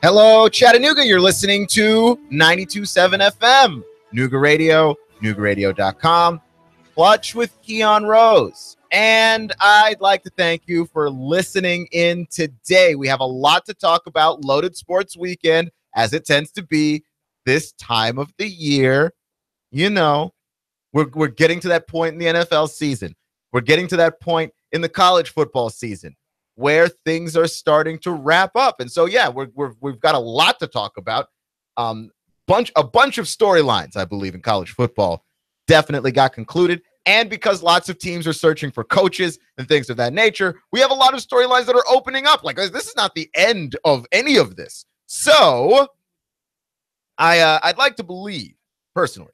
Hello, Chattanooga. You're listening to 92.7 FM, Nooga Radio, NoogaRadio.com, Clutch with Keon Rose. And I'd like to thank you for listening in today. We have a lot to talk about. Loaded sports weekend, as it tends to be this time of the year. You know, we're getting to that point in the NFL season. We're getting to that point in the college football season where things are starting to wrap up. And so, yeah, we've got a lot to talk about. A bunch of storylines, I believe, in college football definitely got concluded. And because lots of teams are searching for coaches and things of that nature, we have a lot of storylines that are opening up. Like, this is not the end of any of this. So I'd like to believe, personally,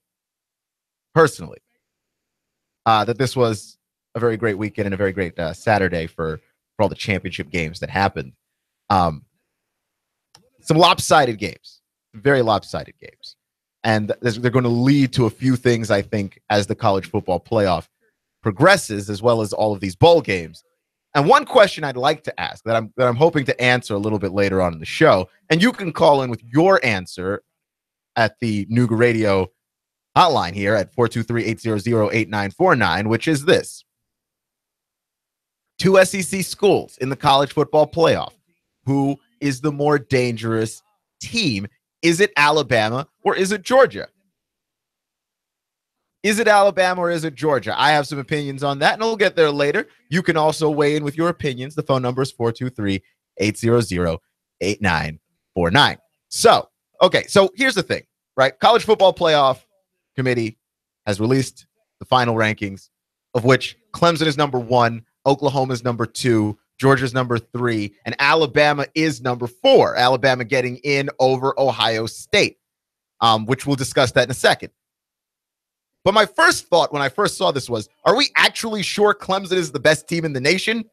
that this was a very great weekend and a very great Saturday for all the championship games that happened. Some lopsided games, very lopsided games. And they're going to lead to a few things, I think, as the college football playoff progresses, as well as all of these bowl games. And one question I'd like to ask that I'm hoping to answer a little bit later on in the show, and you can call in with your answer at the Nooga Radio hotline here at 423-800-8949, which is this. Two SEC schools in the college football playoff. Who is the more dangerous team? Is it Alabama or is it Georgia? Is it Alabama or is it Georgia? I have some opinions on that, and we'll get there later. You can also weigh in with your opinions. The phone number is 423-800-8949. So here's the thing, right? College Football Playoff Committee has released the final rankings, of which Clemson is number 1, Oklahoma is number 2, Georgia's number 3, and Alabama is number 4. Alabama getting in over Ohio State, which we'll discuss that in a second. But my first thought when I first saw this was, are we actually sure Clemson is the best team in the nation?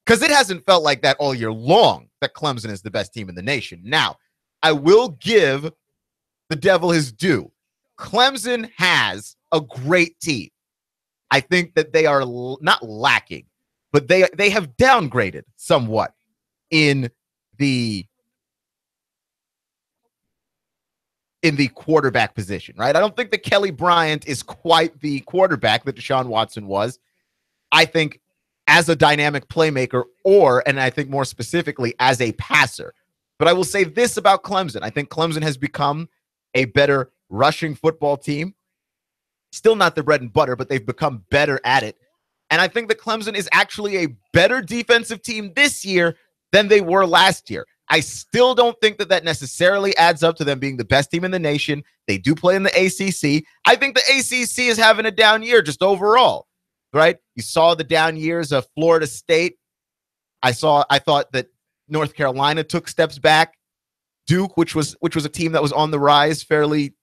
Because it hasn't felt like that all year long, that Clemson is the best team in the nation. Now, I will give the devil his due. Clemson has a great team. I think that they are not lacking, but they have downgraded somewhat in the quarterback position, right? I don't think that Kelly Bryant is quite the quarterback that Deshaun Watson was. I think as a dynamic playmaker, and I think more specifically as a passer. But I will say this about Clemson. I think Clemson has become a better rushing football team. Still not their bread and butter, but they've become better at it. And I think that Clemson is actually a better defensive team this year than they were last year. I still don't think that necessarily adds up to them being the best team in the nation. They do play in the ACC. I think the ACC is having a down year just overall, right? You saw the down years of Florida State. I thought that North Carolina took steps back. Duke, which was a team that was on the rise fairly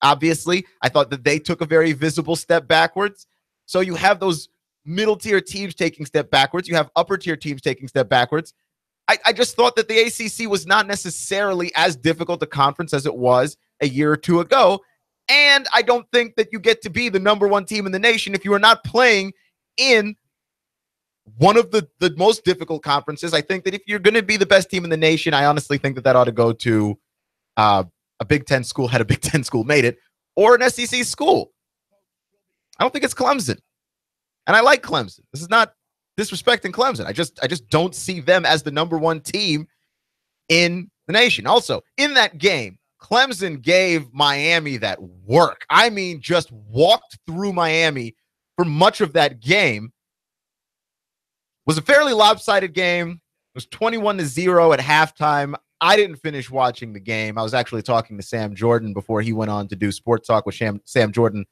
obviously. I thought that they took a very visible step backwards. So you have those middle-tier teams taking step backwards. You have upper-tier teams taking step backwards. I just thought that the ACC was not necessarily as difficult a conference as it was a year or two ago. And I don't think that you get to be the number 1 team in the nation if you are not playing in one of the most difficult conferences. I think that if you're going to be the best team in the nation, I honestly think that ought to go to a Big Ten school, had a Big Ten school made it, or an SEC school. I don't think it's Clemson. And I like Clemson. This is not disrespecting Clemson. I just don't see them as the number 1 team in the nation. Also, in that game, Clemson gave Miami that work. I mean, just walked through Miami for much of that game. It was a fairly lopsided game. It was 21-0 at halftime. I didn't finish watching the game. I was actually talking to Sam Jordan before he went on to do Sports Talk with Sam Jordan,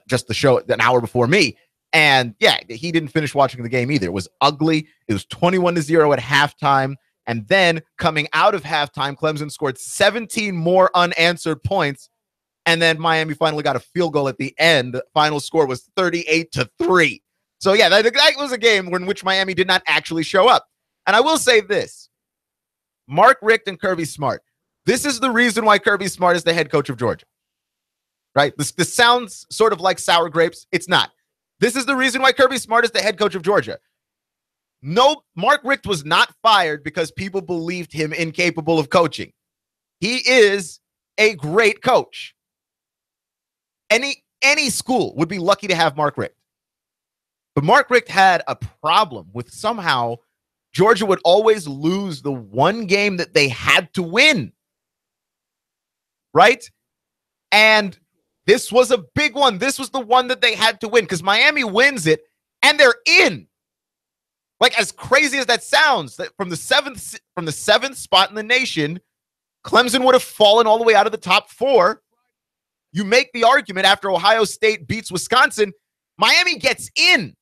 just the show an hour before me. And yeah, he didn't finish watching the game either. It was ugly. It was 21-0 at halftime. And then coming out of halftime, Clemson scored 17 more unanswered points. And then Miami finally got a field goal at the end. The final score was 38-3. So yeah, that was a game in which Miami did not actually show up. And I will say this, Mark Richt and Kirby Smart. This is the reason why Kirby Smart is the head coach of Georgia, right? This sounds sort of like sour grapes. It's not. This is the reason why Kirby Smart is the head coach of Georgia. No, Mark Richt was not fired because people believed him incapable of coaching. He is a great coach. Any school would be lucky to have Mark Richt. But Mark Richt had a problem with somehow Georgia would always lose the one game that they had to win. Right? And this was a big one. This was the one that they had to win because Miami wins it and they're in. Like, as crazy as that sounds, that from the seventh spot in the nation, Clemson would have fallen all the way out of the top 4. You make the argument after Ohio State beats Wisconsin, Miami gets in.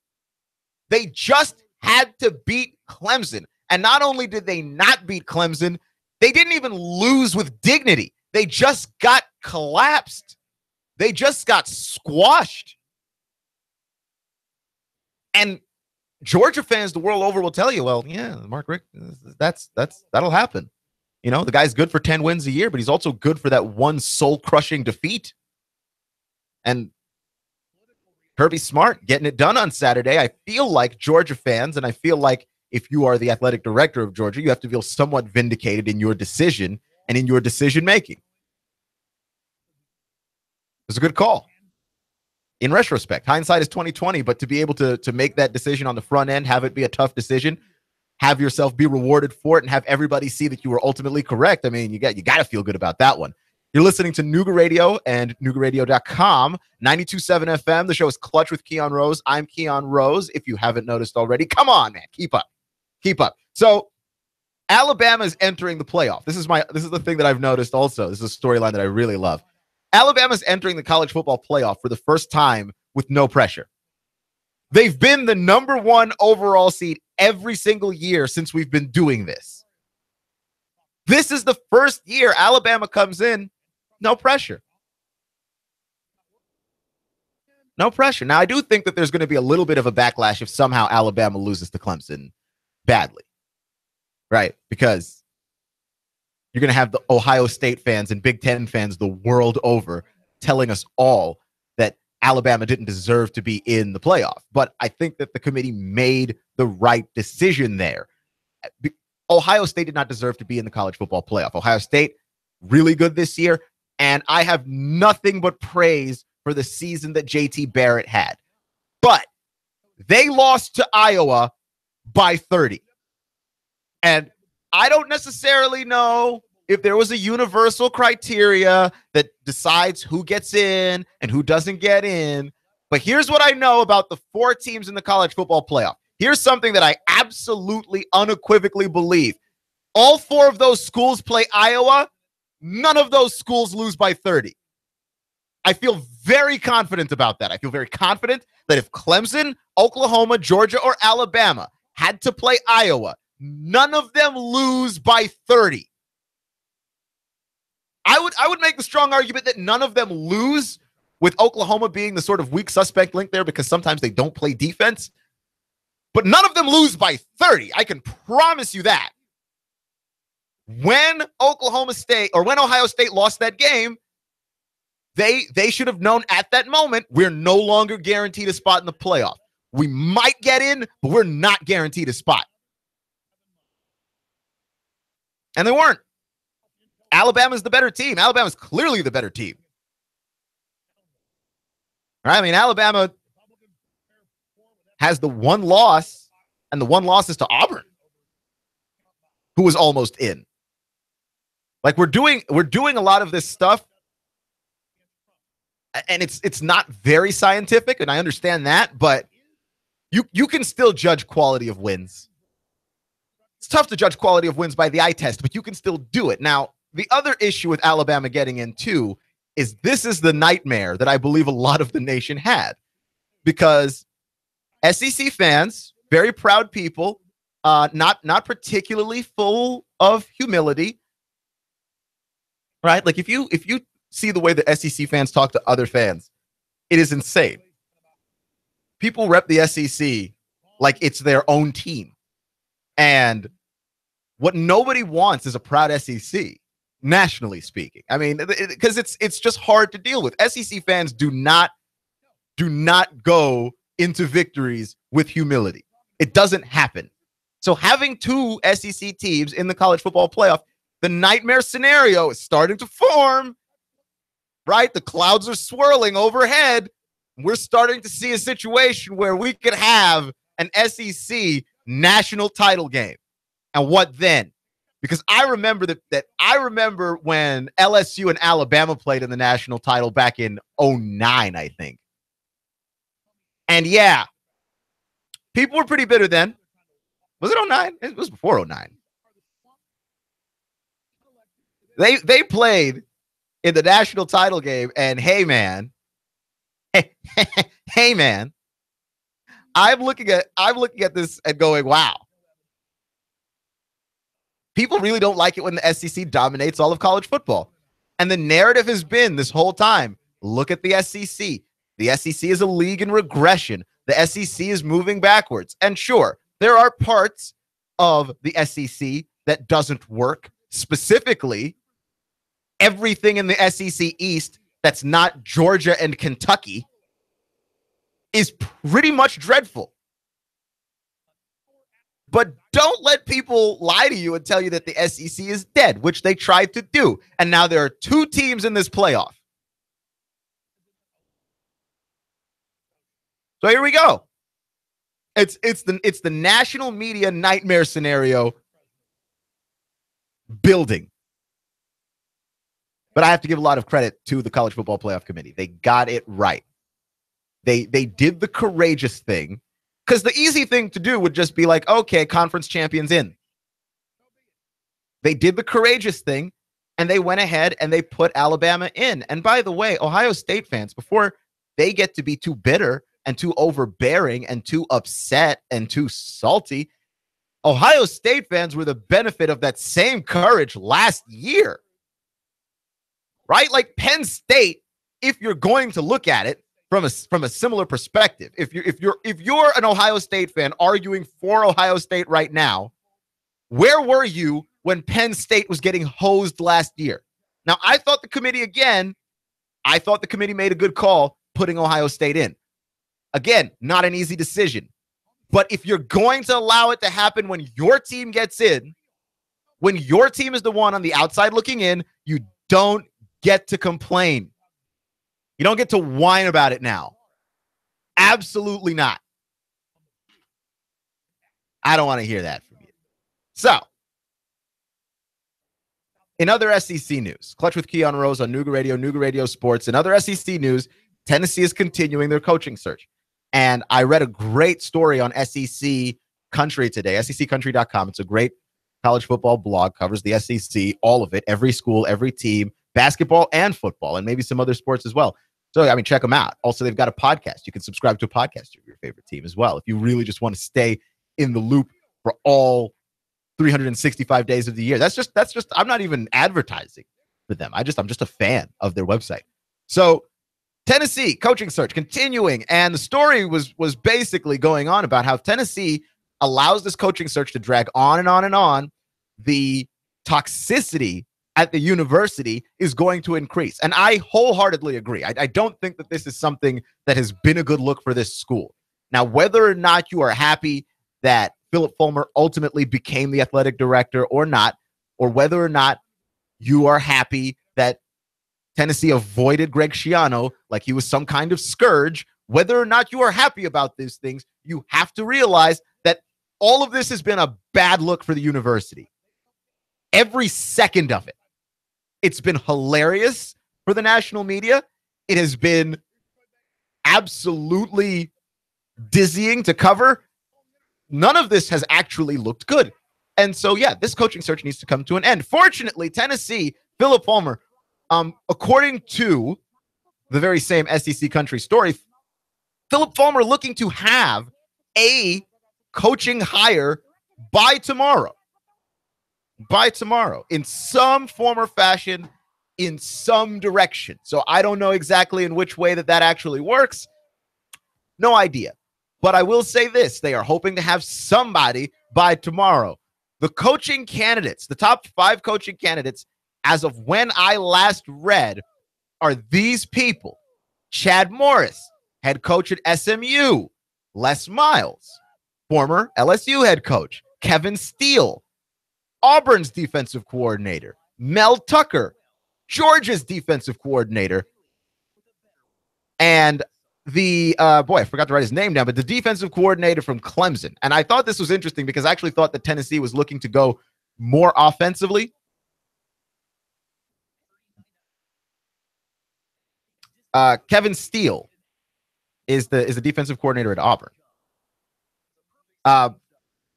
They just had to beat Clemson. And not only did they not beat Clemson, they didn't even lose with dignity. They just got collapsed. They just got squashed. And Georgia fans the world over will tell you, well, yeah, Mark Richt, that'll happen. You know, the guy's good for 10 wins a year, but he's also good for that one soul-crushing defeat. And Kirby Smart getting it done on Saturday. I feel like Georgia fans, and I feel like if you are the athletic director of Georgia, you have to feel somewhat vindicated in your decision and in your decision-making. It was a good call. In retrospect, hindsight is 2020, but to be able to make that decision on the front end, have it be a tough decision, have yourself be rewarded for it, and have everybody see that you were ultimately correct. I mean, you got to feel good about that one. You're listening to Nooga Radio and NoogaRadio.com, 92.7 FM. The show is Clutch with Keon Rose. I'm Keon Rose. If you haven't noticed already, come on, man, keep up. So Alabama is entering the playoff. This is the thing that I've noticed also. This is a storyline that I really love. Alabama's entering the college football playoff for the first time with no pressure. They've been the number 1 overall seed every single year since we've been doing this. This is the first year Alabama comes in, no pressure. No pressure. Now, I do think that there's going to be a little bit of a backlash if somehow Alabama loses to Clemson badly, right? Because you're going to have the Ohio State fans and Big Ten fans the world over telling us all that Alabama didn't deserve to be in the playoff. But I think that the committee made the right decision there. Ohio State did not deserve to be in the college football playoff. Ohio State, really good this year, and I have nothing but praise for the season that JT Barrett had. But they lost to Iowa by 30. And I don't necessarily know if there was a universal criteria that decides who gets in and who doesn't get in. But here's what I know about the 4 teams in the college football playoff. Here's something that I absolutely unequivocally believe. All 4 of those schools play Iowa. None of those schools lose by 30. I feel very confident about that. I feel very confident that if Clemson, Oklahoma, Georgia, or Alabama had to play Iowa, none of them lose by 30. I would make the strong argument that none of them lose, with Oklahoma being the sort of weak suspect link there because sometimes they don't play defense. But none of them lose by 30. I can promise you that. When Ohio State lost that game, they should have known at that moment we're no longer guaranteed a spot in the playoff. We might get in, but we're not guaranteed a spot. And they weren't. Alabama's the better team. Alabama's clearly the better team. Right? I mean, Alabama has the one loss, and the one loss is to Auburn, who was almost in. Like, we're doing a lot of this stuff, and it's not very scientific, and I understand that, but you can still judge quality of wins. It's tough to judge quality of wins by the eye test, but you can still do it. Now, the other issue with Alabama getting in too is this is the nightmare that I believe a lot of the nation had, because SEC fans, very proud people, not particularly full of humility, right? Like if you see the way the SEC fans talk to other fans, it is insane. People rep the SEC like it's their own team. And what nobody wants is a proud SEC, nationally speaking. I mean, because it's just hard to deal with. SEC fans do not go into victories with humility. It doesn't happen. So having two SEC teams in the college football playoff, the nightmare scenario is starting to form, right? The clouds are swirling overhead. We're starting to see a situation where we could have an SEC national title game. And what then? Because I remember I remember when LSU and Alabama played in the national title back in 2009, I think. And yeah, people were pretty bitter then. Was it 2009? It was before 2009. They played in the national title game, and hey man, hey man, I'm looking at this and going, wow. People really don't like it when the SEC dominates all of college football. And the narrative has been this whole time, look at the SEC. The SEC is a league in regression. The SEC is moving backwards. And sure, there are parts of the SEC that doesn't work. Specifically, everything in the SEC East that's not Georgia and Kentucky is pretty much dreadful. But don't let people lie to you and tell you that the SEC is dead, which they tried to do. And now there are two teams in this playoff. So here we go. It's the national media nightmare scenario building. But I have to give a lot of credit to the College Football Playoff Committee. They got it right. They did the courageous thing. Because the easy thing to do would just be like, okay, conference champions in. They did the courageous thing, and they went ahead and they put Alabama in. And by the way, Ohio State fans, before they get to be too bitter and too overbearing and too upset and too salty, Ohio State fans were the benefit of that same courage last year. Right? Like Penn State, if you're going to look at it, from a similar perspective. If you're an Ohio State fan arguing for Ohio State right now, where were you when Penn State was getting hosed last year? Now, I thought the committee made a good call putting Ohio State in. Again, not an easy decision. But if you're going to allow it to happen when your team gets in, when your team is the one on the outside looking in, you don't get to complain. You don't get to whine about it now. Absolutely not. I don't want to hear that from you. So, in other SEC news, Clutch with Keon Rose on Nooga Radio Sports. In other SEC news, Tennessee is continuing their coaching search. And I read a great story on SEC Country today, SECCountry.com. It's a great college football blog, covers the SEC, all of it, every school, every team, basketball and football, and maybe some other sports as well. So, I mean, check them out. Also, they've got a podcast. You can subscribe to a podcast of your favorite team as well if you really just want to stay in the loop for all 365 days of the year. That's just I'm not even advertising for them. I'm just a fan of their website. So, Tennessee coaching search continuing, and the story was basically going on about how Tennessee allows this coaching search to drag on and on and on. The toxicity at the university is going to increase. And I wholeheartedly agree. I don't think that this is something that has been a good look for this school. Now, whether or not you are happy that Philip Fulmer ultimately became the athletic director or not, or whether or not you are happy that Tennessee avoided Greg Schiano like he was some kind of scourge, whether or not you are happy about these things, you have to realize that all of this has been a bad look for the university. Every second of it. It's been hilarious for the national media. It has been absolutely dizzying to cover. None of this has actually looked good. And so, yeah, this coaching search needs to come to an end. Fortunately, Tennessee, Philip Fulmer, according to the very same SEC Country story, Philip Fulmer looking to have a coaching hire by tomorrow. In some form or fashion, in some direction. So I don't know exactly in which way that actually works. No idea. But I will say this. They are hoping to have somebody by tomorrow. The coaching candidates, the top 5 coaching candidates, as of when I last read, are these people. Chad Morris, head coach at SMU. Les Miles, former LSU head coach. Kevin Steele, Auburn's defensive coordinator. Mel Tucker, Georgia's defensive coordinator. And the, I forgot to write his name down, but the defensive coordinator from Clemson. And I thought this was interesting because I actually thought that Tennessee was looking to go more offensively. Kevin Steele is the defensive coordinator at Auburn.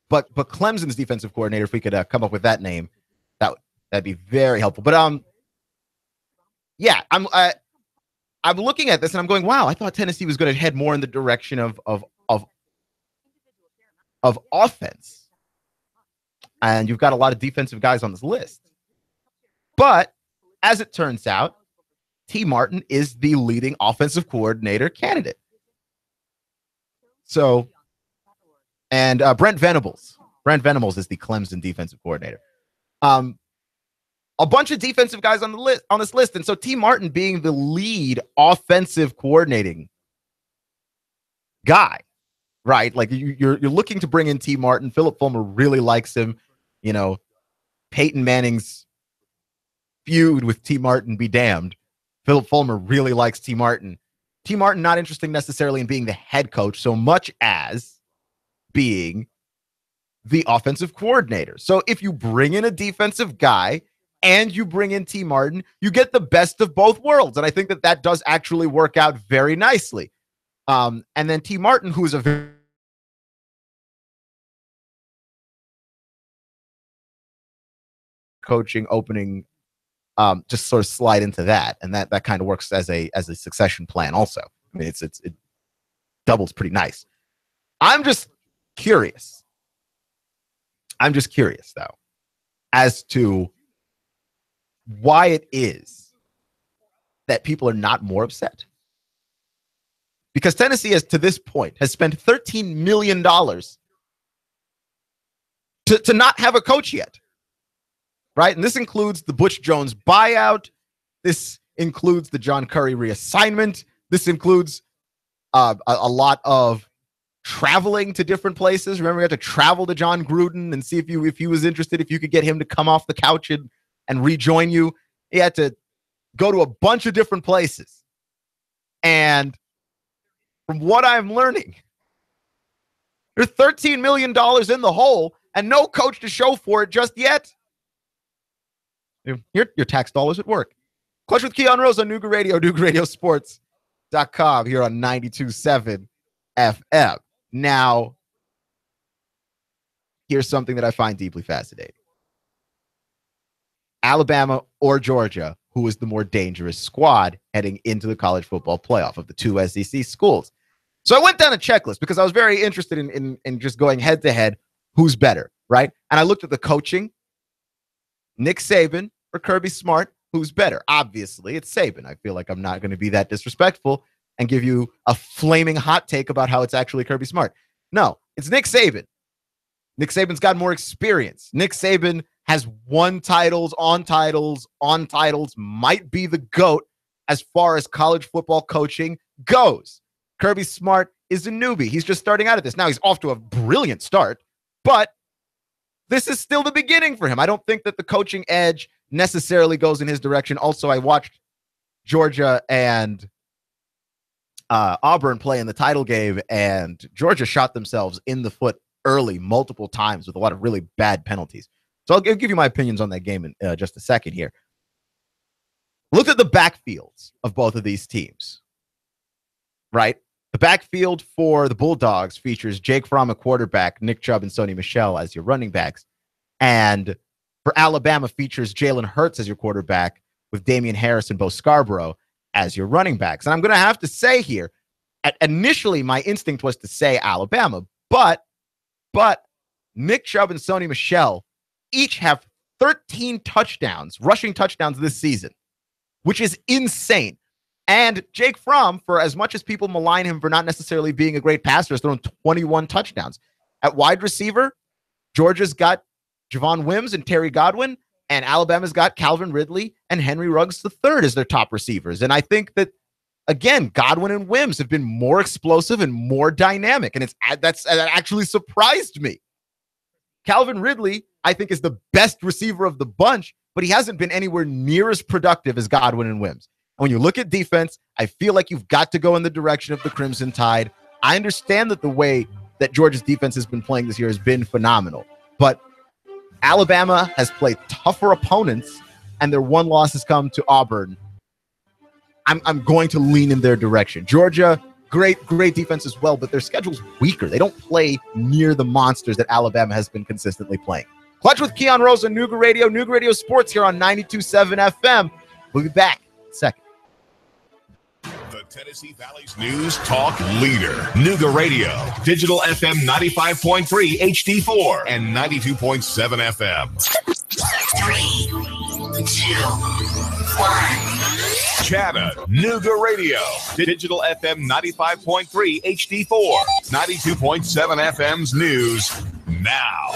But Clemson's defensive coordinator, if we could come up with that name, that'd be very helpful. But yeah, I'm looking at this and I'm going, wow, I thought Tennessee was going to head more in the direction of offense. And you've got a lot of defensive guys on this list. But as it turns out, T. Martin is the leading offensive coordinator candidate. So, and Brent Venables is the Clemson defensive coordinator. A bunch of defensive guys on this list, and so T. Martin being the lead offensive coordinating guy, right? Like you're looking to bring in T. Martin. Philip Fulmer really likes him. You know, Peyton Manning's feud with T. Martin be damned. Philip Fulmer really likes T. Martin. T. Martin not interested necessarily in being the head coach so much as being the offensive coordinator. So if you bring in a defensive guy and you bring in T. Martin, you get the best of both worlds. And I think that does actually work out very nicely. And then T. Martin, who is a very coaching opening, just sort of slide into that. And that kind of works as a succession plan also. I mean, it doubles pretty nice. I'm just curious, though, as to why it is that people are not more upset. Because Tennessee has, to this point, has spent $13 million to not have a coach yet. Right? And this includes the Butch Jones buyout. This includes the John Curry reassignment. This includes a lot of traveling to different places. Remember, we had to travel to John Gruden and see if he was interested, if you could get him to come off the couch and rejoin you. He had to go to a bunch of different places. And from what I'm learning, there's $13 million in the hole and no coach to show for it just yet. Your tax dollars at work. Clutch with Keon Rose on Nooga Radio, NoogaRadioSports.com here on 92.7 FM. Now, here's something that I find deeply fascinating. Alabama or Georgia, who is the more dangerous squad heading into the college football playoff of the two SEC schools? So I went down a checklist because I was very interested in just going head to head, who's better, right? And I looked at the coaching. Nick Saban or Kirby Smart, who's better? Obviously, it's Saban. I feel like I'm not going to be that disrespectful and give you a flaming hot take about how it's actually Kirby Smart. No, it's Nick Saban. Nick Saban's got more experience. Nick Saban has won titles, might be the GOAT as far as college football coaching goes. Kirby Smart is a newbie. He's just starting out at this. Now he's off to a brilliant start, but this is still the beginning for him. I don't think that the coaching edge necessarily goes in his direction. Also, I watched Georgia and Auburn play in the title game, and Georgia shot themselves in the foot early multiple times with a lot of really bad penalties. So I'll give you my opinions on that game in just a second here. Look at the backfields of both of these teams, right? The backfield for the Bulldogs features Jake Fromm at quarterback, Nick Chubb and Sony Michel as your running backs. And for Alabama features Jalen Hurts as your quarterback with Damian Harris and Bo Scarborough as your running backs. And I'm going to have to say here, initially my instinct was to say Alabama, but Nick Chubb and Sony Michel each have 13 touchdowns, rushing touchdowns this season, which is insane. And Jake Fromm, for as much as people malign him for not necessarily being a great passer, has thrown 21 touchdowns. At wide receiver, Georgia's got Javon Wims and Terry Godwin, and Alabama's got Calvin Ridley and Henry Ruggs III as their top receivers. And I think that, again, Godwin and Wims have been more explosive and more dynamic, and that actually surprised me. Calvin Ridley, I think, is the best receiver of the bunch, but he hasn't been anywhere near as productive as Godwin and Wims. And when you look at defense, I feel like you've got to go in the direction of the Crimson Tide. I understand that the way that Georgia's defense has been playing this year has been phenomenal, but Alabama has played tougher opponents, and their one loss has come to Auburn. I'm going to lean in their direction. Georgia, great defense as well, but their schedule's weaker. They don't play near the monsters that Alabama has been consistently playing. Clutch with Keon Rose on Nooga Radio Sports here on 92.7 FM. We'll be back in a second. The Tennessee Valley's news talk leader, Nooga Radio, digital FM 95.3 HD4 and 92.7 FM. 3, 2, 1. Chattanooga Radio, digital FM 95.3 HD4, 92.7 FM's news now.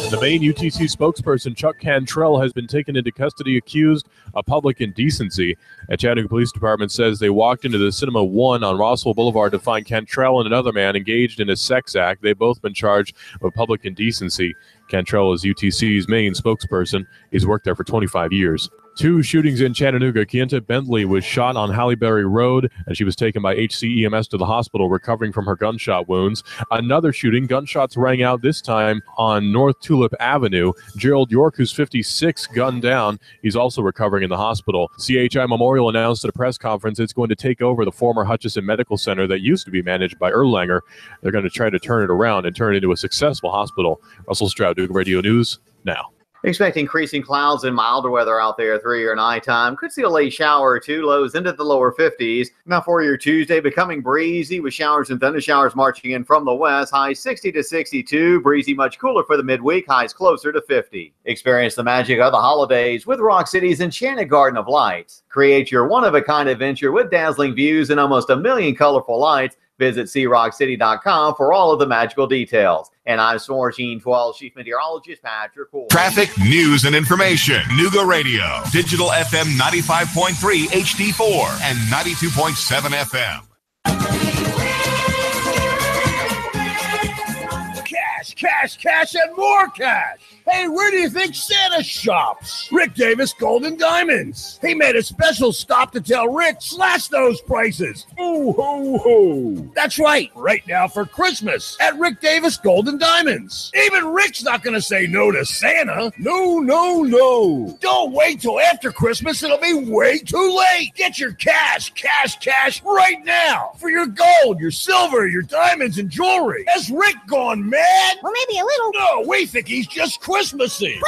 The main UTC spokesperson, Chuck Cantrell, has been taken into custody accused of public indecency. A Chattanooga Police Department says they walked into the Cinema 1 on Rossville Boulevard to find Cantrell and another man engaged in a sex act. They've both been charged with public indecency. Cantrell is UTC's main spokesperson. He's worked there for 25 years. 2 shootings in Chattanooga. Kienta Bentley was shot on Halle Road, and she was taken by HCEMS to the hospital, recovering from her gunshot wounds. Another shooting, gunshots rang out this time on North Tulip Avenue. Gerald York, who's 56, gunned down. He's also recovering in the hospital. CHI Memorial announced at a press conference it's going to take over the former Hutchinson Medical Center that used to be managed by Erlanger. They're going to try to turn it around and turn it into a successful hospital. Russell Stroud, Duke Radio News, now. Expect increasing clouds and milder weather out there through your nighttime. Could see a late shower or two, lows into the lower 50s. Now for your Tuesday, becoming breezy with showers and thunder showers marching in from the west. Highs 60 to 62. Breezy, much cooler for the midweek. Highs closer to 50. Experience the magic of the holidays with Rock City's Enchanted Garden of Lights. Create your one-of-a-kind adventure with dazzling views and almost 1 million colorful lights. Visit CRockCity.com for all of the magical details. And I'm Swargene 12 Chief Meteorologist Patrick Cool. Traffic, news, and information. Nooga Radio, digital FM 95.3 HD4 and 92.7 FM. Cash, and more cash. Hey, where do you think Santa shops? Rick Davis Gold and Diamonds. He made a special stop to tell Rick, slash those prices. Ooh, ho, ho. That's right now for Christmas at Rick Davis Gold and Diamonds. Even Rick's not going to say no to Santa. No. Don't wait till after Christmas. It'll be way too late. Get your cash right now for your gold, your silver, your diamonds, and jewelry. Has Rick gone mad? Well, maybe a little. No, we think he's just Christmassy.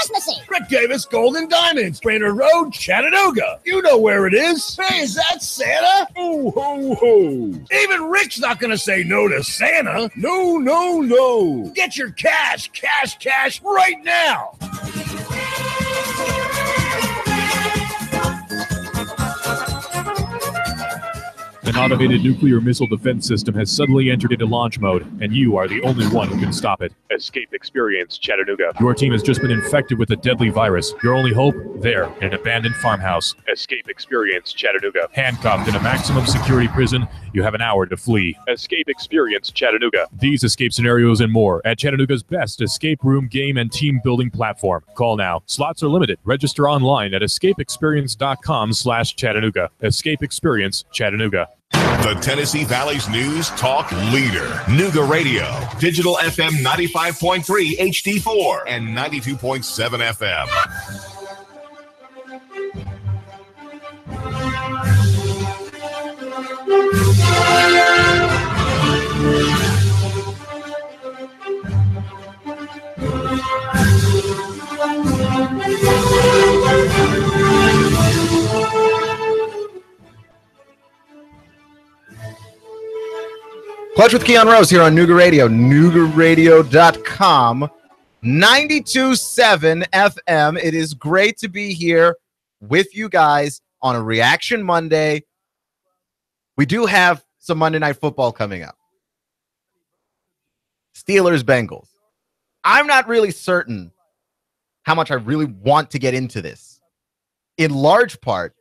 Rick Davis Gold and Diamonds, Brainerd Road, Chattanooga. You know where it is. Hey, is that Santa? Ooh, ho, ho. Even Rick's not going to say no to Santa. No. Get your cash right now. An automated nuclear missile defense system has suddenly entered into launch mode, and you are the only one who can stop it. Escape Experience Chattanooga. Your team has just been infected with a deadly virus. Your only hope? There, in an abandoned farmhouse. Escape Experience Chattanooga. Handcuffed in a maximum security prison, you have an hour to flee. Escape Experience Chattanooga. These escape scenarios and more at Chattanooga's best escape room, game, and team building platform. Call now. Slots are limited. Register online at escapeexperience.com/Chattanooga. Escape Experience Chattanooga. The Tennessee Valley's news talk leader, Nooga Radio, digital FM 95.3 HD4 and 92.7 FM. Clutch with Keon Rose here on Nooga Radio, NoogaRadio.com, 92.7 FM. It is great to be here with you guys on a Reaction Monday. We do have some Monday Night Football coming up. Steelers, Bengals. I'm not really certain how much I really want to get into this, in large part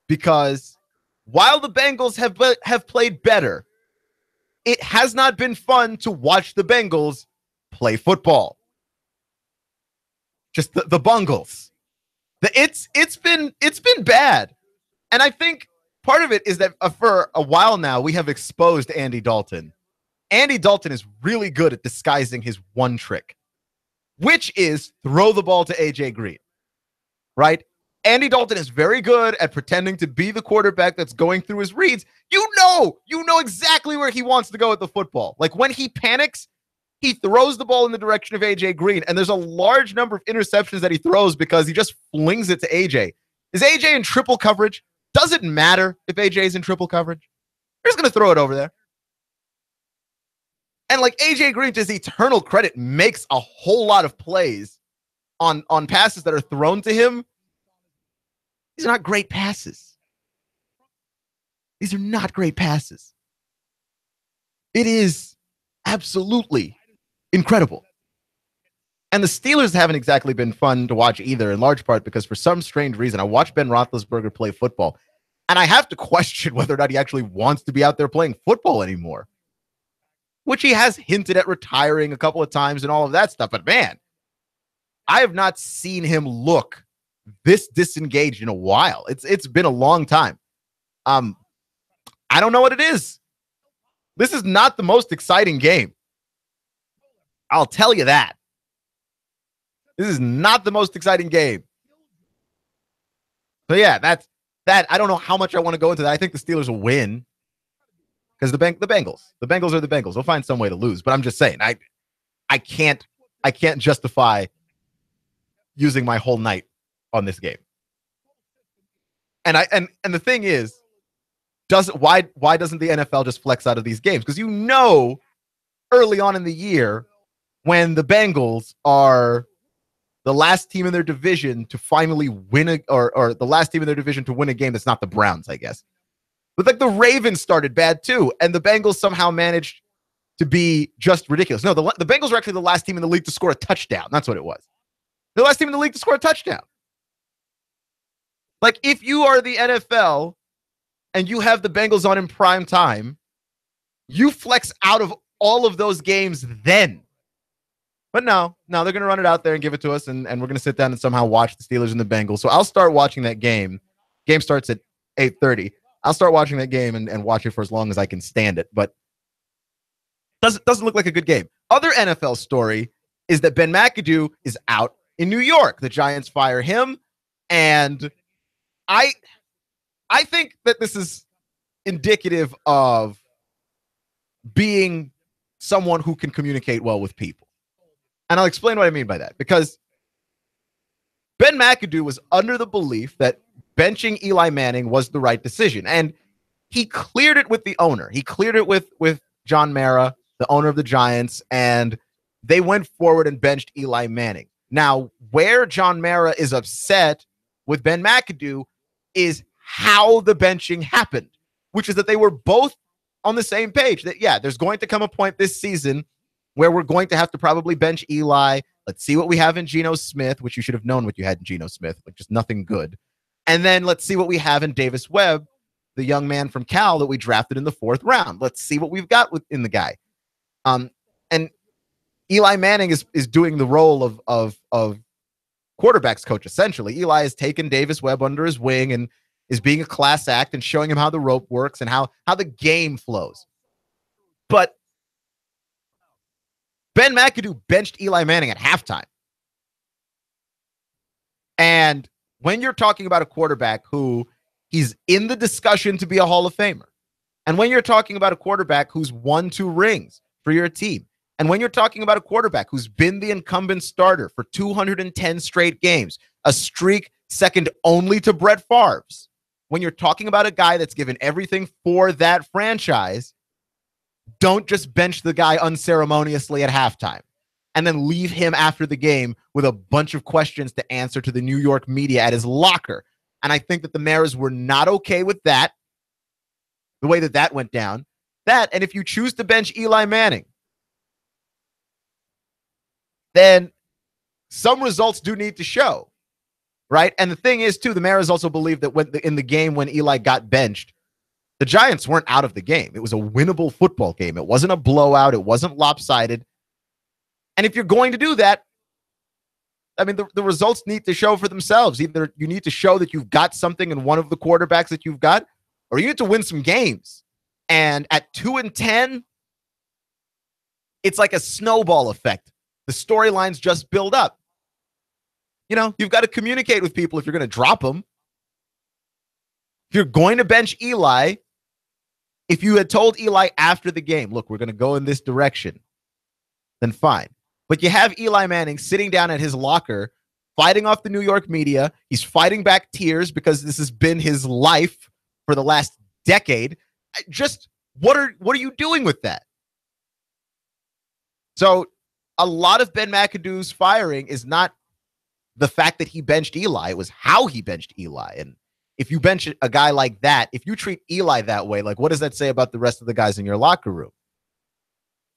because while the Bengals have played better, it has not been fun to watch the Bengals play football. just the bungles. It's been bad. And I think part of it is that for a while now, we have exposed Andy Dalton. Andy Dalton is really good at disguising his one trick, which is throw the ball to AJ Green, right? Andy Dalton is very good at pretending to be the quarterback that's going through his reads. You know exactly where he wants to go with the football. Like when he panics, he throws the ball in the direction of AJ Green, and there's a large number of interceptions that he throws because he just flings it to AJ. Is AJ in triple coverage? Does it matter if AJ is in triple coverage? You're just going to throw it over there. And like AJ Green, to his eternal credit, makes a whole lot of plays on passes that are thrown to him. These are not great passes. These are not great passes. It is absolutely incredible. And the Steelers haven't exactly been fun to watch either, in large part because for some strange reason, I watched Ben Roethlisberger play football, and I have to question whether or not he actually wants to be out there playing football anymore, which he has hinted at retiring a couple of times and all of that stuff. But man, I have not seen him look this disengaged in a while. It's been a long time. I don't know what it is. This is not the most exciting game. I'll tell you that. This is not the most exciting game. So yeah, that's that. I don't know how much I want to go into that. I think the Steelers will win because the Bengals are the Bengals. They'll find some way to lose. But I'm just saying, I can't justify using my whole night on this game. And the thing is, why doesn't the NFL just flex out of these games? Because early on in the year, when the Bengals are the last team in their division to finally win or the last team in their division to win a game that's not the Browns, I guess. But like the Ravens started bad too, and the Bengals somehow managed to be just ridiculous. No, the Bengals were actually the last team in the league to score a touchdown. That's what it was. The last team in the league to score a touchdown. Like if you are the NFL and you have the Bengals on in prime time, you flex out of all of those games then. But no, they're going to run it out there and give it to us, and we're going to sit down and somehow watch the Steelers and the Bengals. So I'll start watching that game. Game starts at 8:30. I'll start watching that game and watch it for as long as I can stand it. But doesn't look like a good game. Other NFL story is that Ben McAdoo is out in New York. The Giants fire him, and I think that this is indicative of being someone who can communicate well with people. And I'll explain what I mean by that. Because Ben McAdoo was under the belief that benching Eli Manning was the right decision. And he cleared it with the owner. He cleared it with John Mara, the owner of the Giants, and they went forward and benched Eli Manning. Now, where John Mara is upset with Ben McAdoo is how the benching happened, which is that they were both on the same page. That, yeah, there's going to come a point this season where we're going to have to probably bench Eli. Let's see what we have in Geno Smith, which you should have known what you had in Geno Smith, like just nothing good. And then let's see what we have in Davis Webb, the young man from Cal that we drafted in the 4th round. Let's see what we've got in the guy. And Eli Manning is doing the role of quarterback's coach, essentially. Eli has taken Davis Webb under his wing and is being a class act and showing him how the rope works and how the game flows. But Ben McAdoo benched Eli Manning at halftime. And when you're talking about a quarterback who he's in the discussion to be a Hall of Famer, and when you're talking about a quarterback who's won 2 rings for your team, and when you're talking about a quarterback who's been the incumbent starter for 210 straight games, a streak second only to Brett Favre's, when you're talking about a guy that's given everything for that franchise, don't just bench the guy unceremoniously at halftime and then leave him after the game with a bunch of questions to answer to the New York media at his locker. And I think that the Maras were not okay with that, the way that went down. And if you choose to bench Eli Manning, then some results do need to show, right? And the thing is, too, the Maras also believe that in the game when Eli got benched, the Giants weren't out of the game. It was a winnable football game. It wasn't a blowout. It wasn't lopsided. And if you're going to do that, I mean, the results need to show for themselves. Either you need to show that you've got something in one of the quarterbacks that you've got, or you need to win some games. And at 2-10, it's like a snowball effect. The storylines just build up. You know, you've got to communicate with people if you're going to drop them. If you're going to bench Eli, if you had told Eli after the game, look, we're going to go in this direction, then fine. But you have Eli Manning sitting down at his locker, fighting off the New York media. He's fighting back tears because this has been his life for the last decade. Just what are you doing with that? So a lot of Ben McAdoo's firing is not the fact that he benched Eli. It was how he benched Eli. And if you bench a guy like that, if you treat Eli that way, like, what does that say about the rest of the guys in your locker room?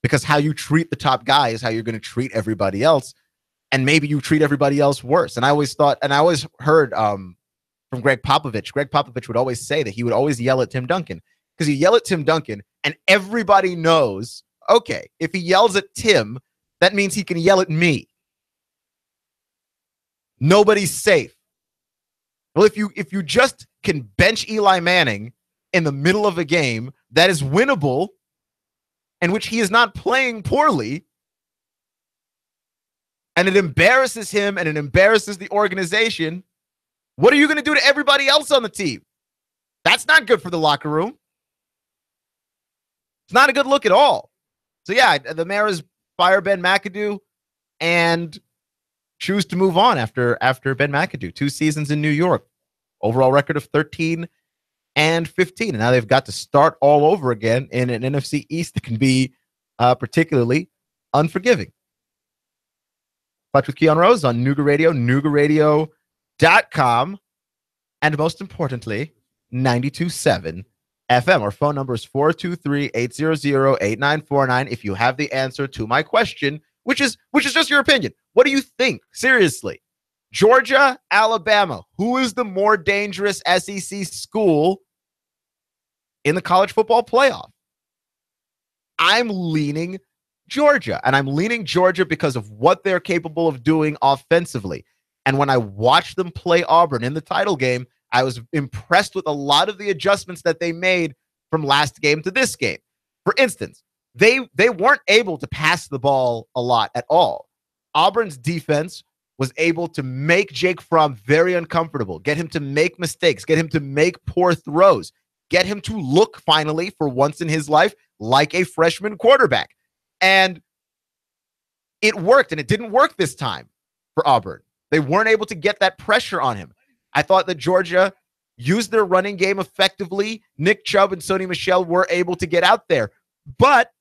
Because how you treat the top guy is how you're going to treat everybody else. And maybe you treat everybody else worse. And I always thought, and I always heard from Greg Popovich. Greg Popovich would always say that he would always yell at Tim Duncan, because he yell at Tim Duncan and everybody knows, okay, if he yells at Tim, that means he can yell at me. Nobody's safe. Well, if you just can bench Eli Manning in the middle of a game that is winnable, in which he is not playing poorly, and it embarrasses him and it embarrasses the organization, what are you going to do to everybody else on the team? That's not good for the locker room. It's not a good look at all. So yeah, the Maras fire Ben McAdoo and choose to move on after Ben McAdoo. 2 seasons in New York, overall record of 13-15, and now they've got to start all over again in an NFC East that can be particularly unforgiving. Clutch with Keon Rose on Nooga Radio, NoogaRadio.com, and most importantly, 92.7 FM. Our phone number is 423-800-8949. If you have the answer to my question, which is just your opinion. What do you think? Seriously. Georgia, Alabama. Who is the more dangerous SEC school in the college football playoff? I'm leaning Georgia, and I'm leaning Georgia because of what they're capable of doing offensively. And when I watched them play Auburn in the title game, I was impressed with a lot of the adjustments that they made from last game to this game. For instance, they weren't able to pass the ball a lot at all. Auburn's defense was able to make Jake Fromm very uncomfortable, get him to make mistakes, get him to make poor throws, get him to look finally for once in his life like a freshman quarterback. And it worked, and it didn't work this time for Auburn. They weren't able to get that pressure on him. I thought that Georgia used their running game effectively. Nick Chubb and Sony Michel were able to get out there. But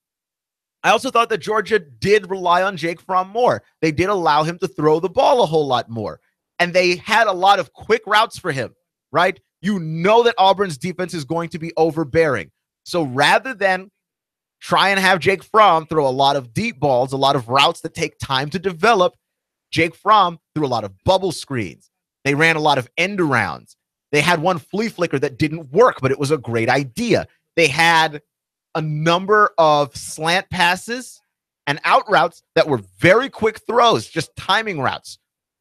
I also thought that Georgia did rely on Jake Fromm more. They did allow him to throw the ball a whole lot more. And they had a lot of quick routes for him, right? You know that Auburn's defense is going to be overbearing. So rather than try and have Jake Fromm throw a lot of deep balls, a lot of routes that take time to develop, Jake Fromm threw a lot of bubble screens. They ran a lot of end arounds. They had one flea flicker that didn't work, but it was a great idea. They had a number of slant passes and out routes that were very quick throws, just timing routes,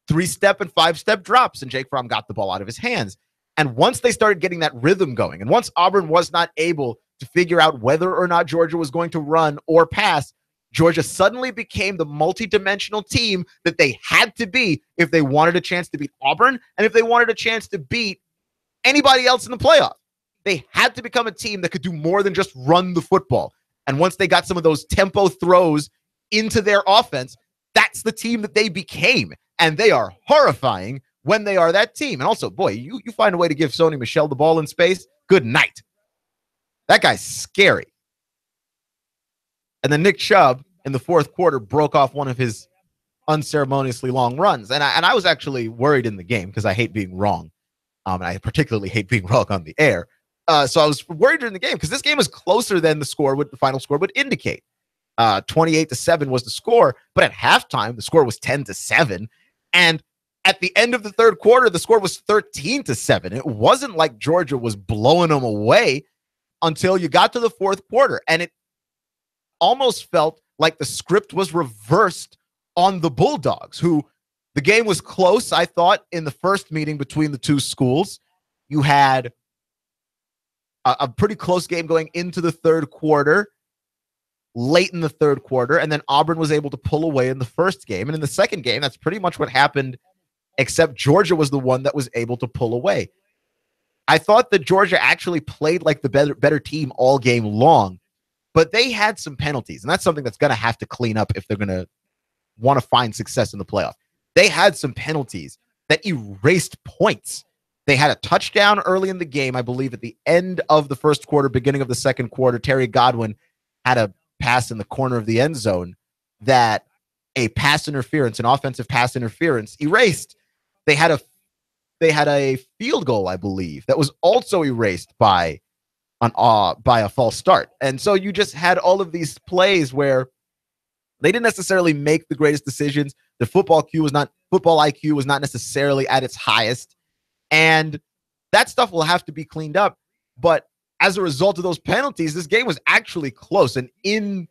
3-step and 5-step drops, and Jake Fromm got the ball out of his hands. And once they started getting that rhythm going, and once Auburn was not able to figure out whether or not Georgia was going to run or pass, Georgia suddenly became the multidimensional team that they had to be if they wanted a chance to beat Auburn and if they wanted a chance to beat anybody else in the playoff. They had to become a team that could do more than just run the football. And once they got some of those tempo throws into their offense, that's the team that they became. And they are horrifying when they are that team. And also, boy, you find a way to give Sony Michel the ball in space, good night. That guy's scary. And then Nick Chubb in the fourth quarter broke off one of his unceremoniously long runs. And I was actually worried in the game because I hate being wrong. And I particularly hate being wrong on the air. So I was worried during the game because this game was closer than the final score would indicate. 28-7 was the score, but at halftime, the score was 10-7. And at the end of the third quarter, the score was 13-7. It wasn't like Georgia was blowing them away until you got to the fourth quarter. And it almost felt like the script was reversed on the Bulldogs, who The game was close, I thought, in the first meeting between the two schools. You had a pretty close game going into the third quarter, late in the third quarter, and then Auburn was able to pull away in the first game. And in the second game, that's pretty much what happened, except Georgia was the one that was able to pull away. I thought that Georgia actually played like the better team all game long, but they had some penalties, and that's something that's going to have to clean up if they're going to want to find success in the playoff. They had some penalties that erased points. They had a touchdown early in the game, I believe, at the end of the first quarter, beginning of the second quarter. Terry Godwin had a pass in the corner of the end zone that a pass interference, an offensive pass interference, erased. They had a field goal, I believe, that was also erased by a false start. And so you just had all of these plays where they didn't necessarily make the greatest decisions. The football IQ was not necessarily at its highest. And that stuff will have to be cleaned up. But as a result of those penalties, this game was actually close and in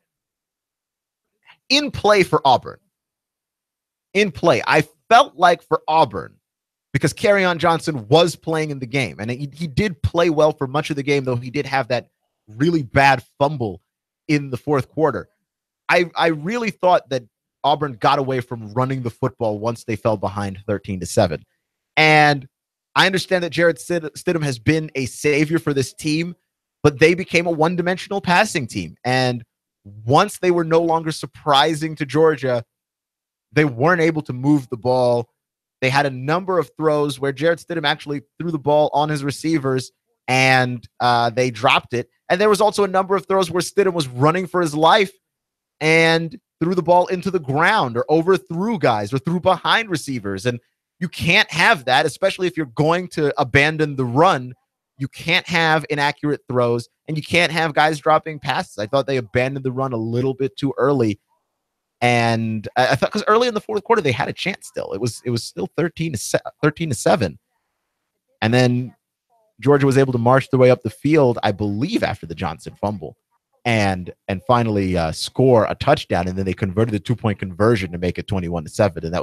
play for Auburn. In play. I felt like for Auburn, because Kerryon Johnson was playing in the game, and he did play well for much of the game, though he did have that really bad fumble in the fourth quarter. I really thought that Auburn got away from running the football once they fell behind 13-7. And I understand that Jarrett Stidham has been a savior for this team, but they became a one-dimensional passing team. And once they were no longer surprising to Georgia, they weren't able to move the ball. They had a number of throws where Jarrett Stidham actually threw the ball on his receivers and they dropped it. And there was also a number of throws where Stidham was running for his life and threw the ball into the ground or overthrew guys or threw behind receivers. And you can't have that, especially if you're going to abandon the run. You can't have inaccurate throws, and you can't have guys dropping passes. I thought they abandoned the run a little bit too early. And I thought because early in the fourth quarter, they had a chance still. It was still 13-7. And then Georgia was able to march their way up the field, I believe, after the Johnson fumble and finally score a touchdown. And then they converted the 2-point conversion to make it 21-7. And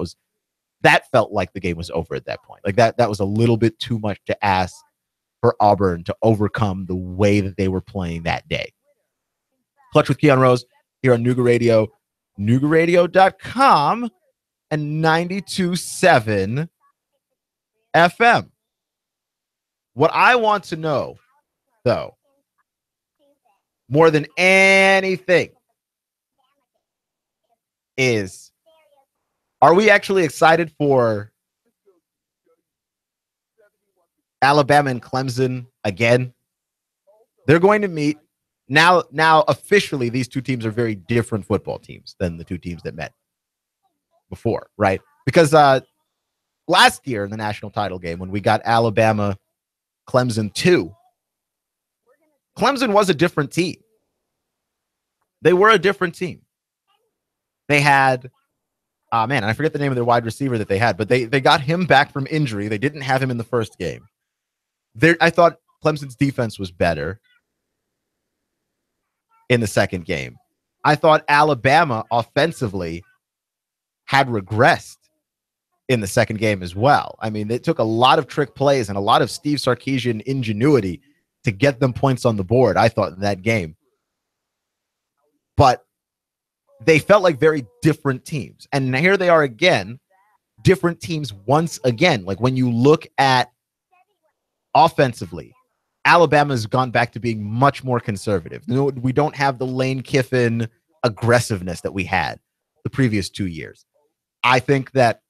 that felt like the game was over at that point. Like that was a little bit too much to ask for Auburn to overcome the way that they were playing that day. Clutch with Keon Rose here on Nooga Radio, NoogaRadio.com, and 92.7 FM. What I want to know, though, more than anything, is, are we actually excited for Alabama and Clemson again? They're going to meet. Now officially, these two teams are very different football teams than the two teams that met before, right? Because last year in the national title game, when we got Alabama, Clemson 2, Clemson was a different team. They were a different team. They had, man, I forget the name of their wide receiver that they had, but they got him back from injury. They didn't have him in the first game. I thought Clemson's defense was better in the second game. I thought Alabama offensively had regressed in the second game as well. I mean, they took a lot of trick plays and a lot of Steve Sarkisian ingenuity to get them points on the board, I thought, in that game. But they felt like very different teams. And here they are again, different teams once again. Like when you look at offensively, Alabama's gone back to being much more conservative. We don't have the Lane Kiffin aggressiveness that we had the previous 2 years. I think that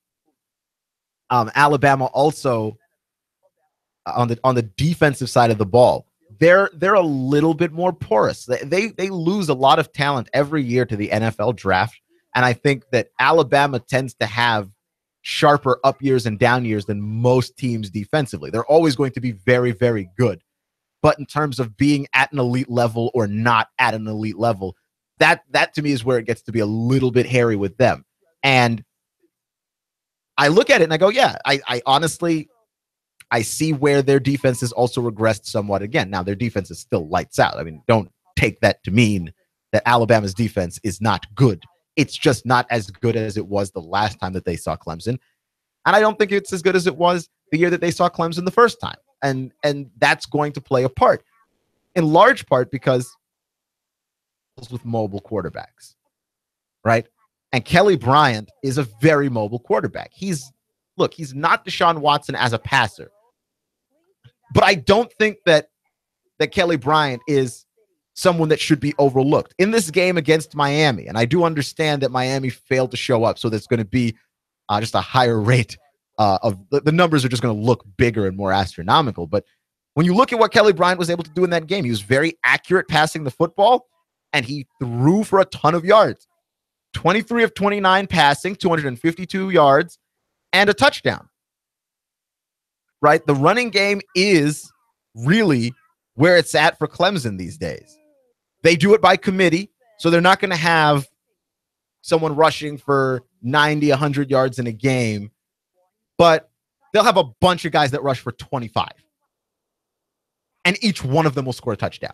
Alabama also on the defensive side of the ball, they're a little bit more porous. They lose a lot of talent every year to the NFL draft, and I think that Alabama tends to have sharper up years and down years than most teams defensively. They're always going to be very, very good. But in terms of being at an elite level or not at an elite level, that to me is where it gets to be a little bit hairy with them. And I look at it and I go, yeah, I honestly, I see where their defense has also regressed somewhat again. Now, their defense is still lights out. I mean, don't take that to mean that Alabama's defense is not good. It's just not as good as it was the last time that they saw Clemson. And I don't think it's as good as it was the year that they saw Clemson the first time. And that's going to play a part, in large part because with mobile quarterbacks, right? And Kelly Bryant is a very mobile quarterback. He's not Deshaun Watson as a passer, but I don't think that Kelly Bryant is someone that should be overlooked in this game against Miami. And I do understand that Miami failed to show up, so there's going to be just a higher rate of the numbers are just going to look bigger and more astronomical. But when you look at what Kelly Bryant was able to do in that game, he was very accurate passing the football, and he threw for a ton of yards. 23 of 29 passing, 252 yards, and a touchdown. Right? The running game is really where it's at for Clemson these days. They do it by committee, so they're not going to have someone rushing for 90, 100 yards in a game, but they'll have a bunch of guys that rush for 25. And each one of them will score a touchdown.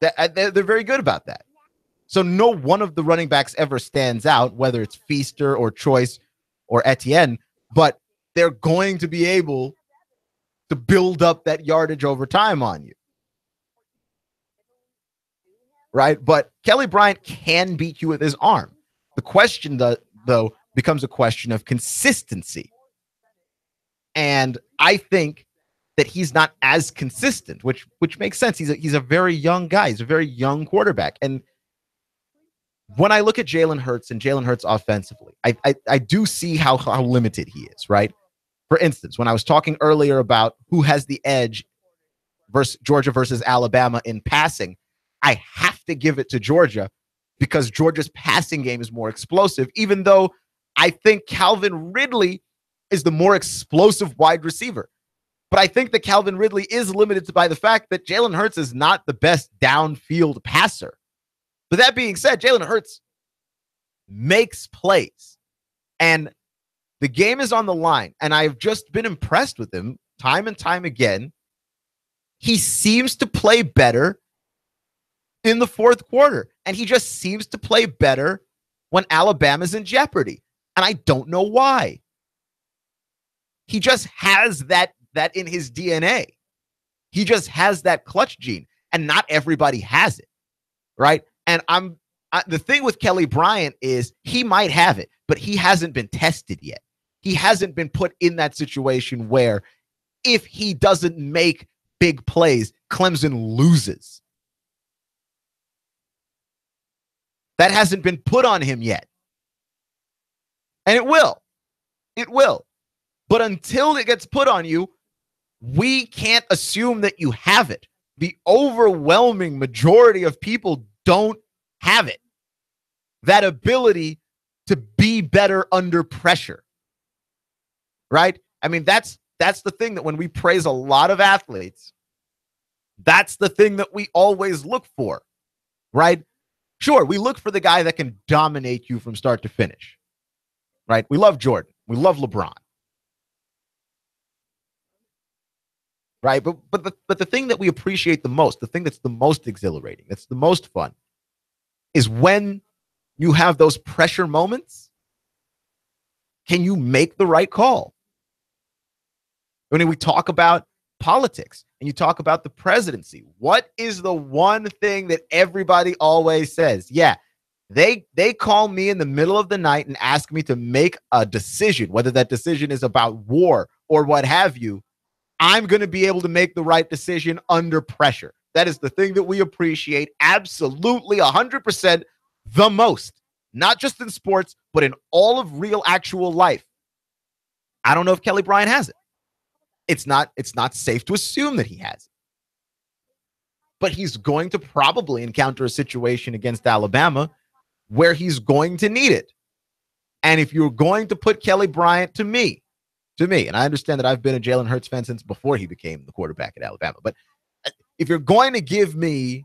They're very good about that. So no one of the running backs ever stands out, whether it's Feaster or Choice or Etienne, but they're going to be able to build up that yardage over time on you. Right? But Kelly Bryant can beat you with his arm. The question, though, becomes a question of consistency. And I think that he's not as consistent, which makes sense. He's a very young guy. He's a very young quarterback. And when I look at Jalen Hurts and Jalen Hurts offensively, I do see how limited he is, right? For instance, when I was talking earlier about who has the edge versus Georgia versus Alabama in passing, I have to give it to Georgia because Georgia's passing game is more explosive, even though I think Calvin Ridley is the more explosive wide receiver. But I think that Calvin Ridley is limited by the fact that Jalen Hurts is not the best downfield passer. But that being said, Jalen Hurts makes plays. And the game is on the line. And I've just been impressed with him time and time again. He seems to play better in the fourth quarter. And he just seems to play better when Alabama's in jeopardy. And I don't know why. He just has that in his DNA. He just has that clutch gene. And not everybody has it. Right? And the thing with Kelly Bryant is he might have it, but he hasn't been tested yet. He hasn't been put in that situation where if he doesn't make big plays, Clemson loses. That hasn't been put on him yet. And it will. It will. But until it gets put on you, we can't assume that you have it. The overwhelming majority of people don't have it. That ability to be better under pressure. Right? I mean, that's the thing that when we praise a lot of athletes, that's the thing that we always look for. Right? Sure, we look for the guy that can dominate you from start to finish. Right? We love Jordan. We love LeBron. Right? But the thing that we appreciate the most, the thing that's the most exhilarating, that's the most fun, is when you have those pressure moments, can you make the right call? When we talk about politics and you talk about the presidency, what is the one thing that everybody always says? Yeah, they call me in the middle of the night and ask me to make a decision, whether that decision is about war or what have you. I'm going to be able to make the right decision under pressure. That is the thing that we appreciate absolutely 100% the most, not just in sports, but in all of real actual life. I don't know if Kelly Bryant has it. It's not safe to assume that he has it. But he's going to probably encounter a situation against Alabama where he's going to need it. And if you're going to put Kelly Bryant to me, and I understand that I've been a Jalen Hurts fan since before he became the quarterback at Alabama, but if you're going to give me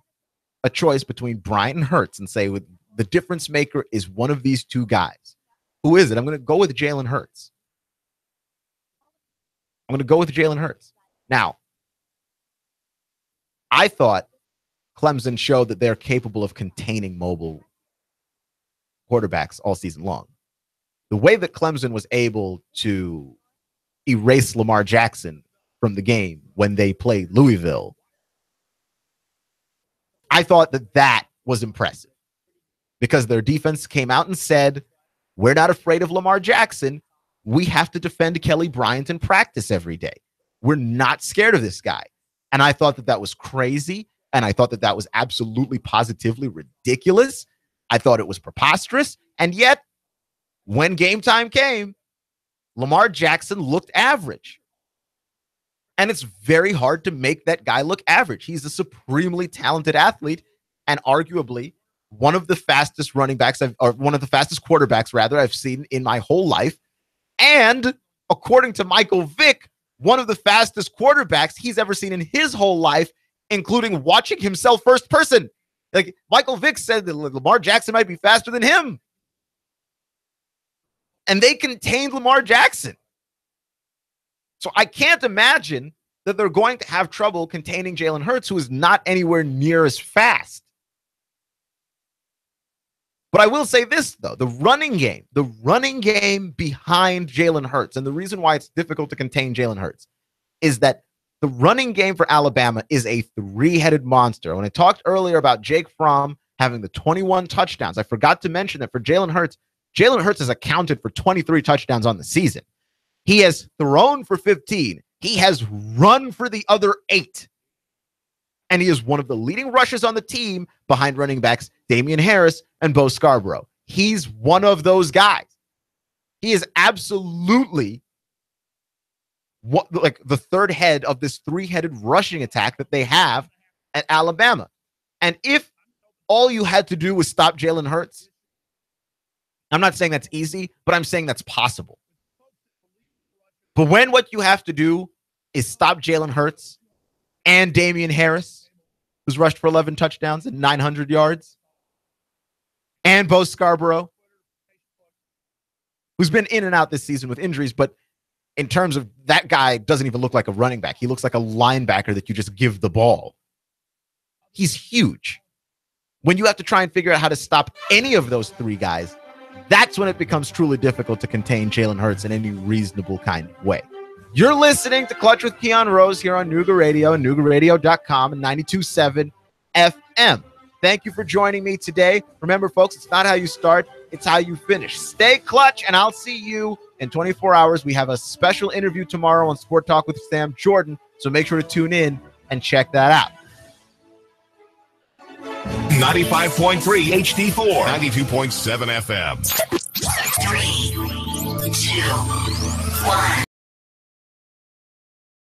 a choice between Bryant and Hurts and say with the difference maker is one of these two guys, who is it? I'm going to go with Jalen Hurts. Now, I thought Clemson showed that they're capable of containing mobile quarterbacks all season long. the way that Clemson was able to erase Lamar Jackson from the game when they played Louisville, I thought that was impressive because their defense came out and said, we're not afraid of Lamar Jackson. We have to defend Kelly Bryant in practice every day. We're not scared of this guy. And I thought that was crazy. And I thought that was absolutely positively ridiculous. I thought it was preposterous. And yet, when game time came, Lamar Jackson looked average. And it's very hard to make that guy look average. He's a supremely talented athlete and arguably one of the fastest running backs, or one of the fastest quarterbacks, rather, I've seen in my whole life. And according to Michael Vick, one of the fastest quarterbacks he's ever seen in his whole life, including watching himself first person. Like Michael Vick said that Lamar Jackson might be faster than him. And they contained Lamar Jackson. So I can't imagine that they're going to have trouble containing Jalen Hurts, who is not anywhere near as fast. But I will say this, though, the running game behind Jalen Hurts, and the reason why it's difficult to contain Jalen Hurts is that the running game for Alabama is a three-headed monster. When I talked earlier about Jake Fromm having the 21 touchdowns, I forgot to mention that for Jalen Hurts has accounted for 23 touchdowns on the season. He has thrown for 15. He has run for the other 8. And he is one of the leading rushers on the team behind running backs Damian Harris and Bo Scarborough. He's one of those guys. He is absolutely like the third head of this three-headed rushing attack that they have at Alabama. And if all you had to do was stop Jalen Hurts, I'm not saying that's easy, but I'm saying that's possible. But when what you have to do is stop Jalen Hurts and Damian Harris, who's rushed for 11 touchdowns and 900 yards, and Bo Scarborough, who's been in and out this season with injuries, but in terms of that guy doesn't even look like a running back. He looks like a linebacker that you just give the ball. He's huge. When you have to try and figure out how to stop any of those three guys, that's when it becomes truly difficult to contain Jalen Hurts in any reasonable kind of way. You're listening to Clutch with Keon Rose here on Nooga Radio and NoogaRadio.com and 92.7 FM. Thank you for joining me today. Remember, folks, it's not how you start, it's how you finish. Stay clutch, and I'll see you in 24 hours. We have a special interview tomorrow on Sport Talk with Sam Jordan, so make sure to tune in and check that out. 95.3 HD4, 92.7 FM. 3, 2, 1.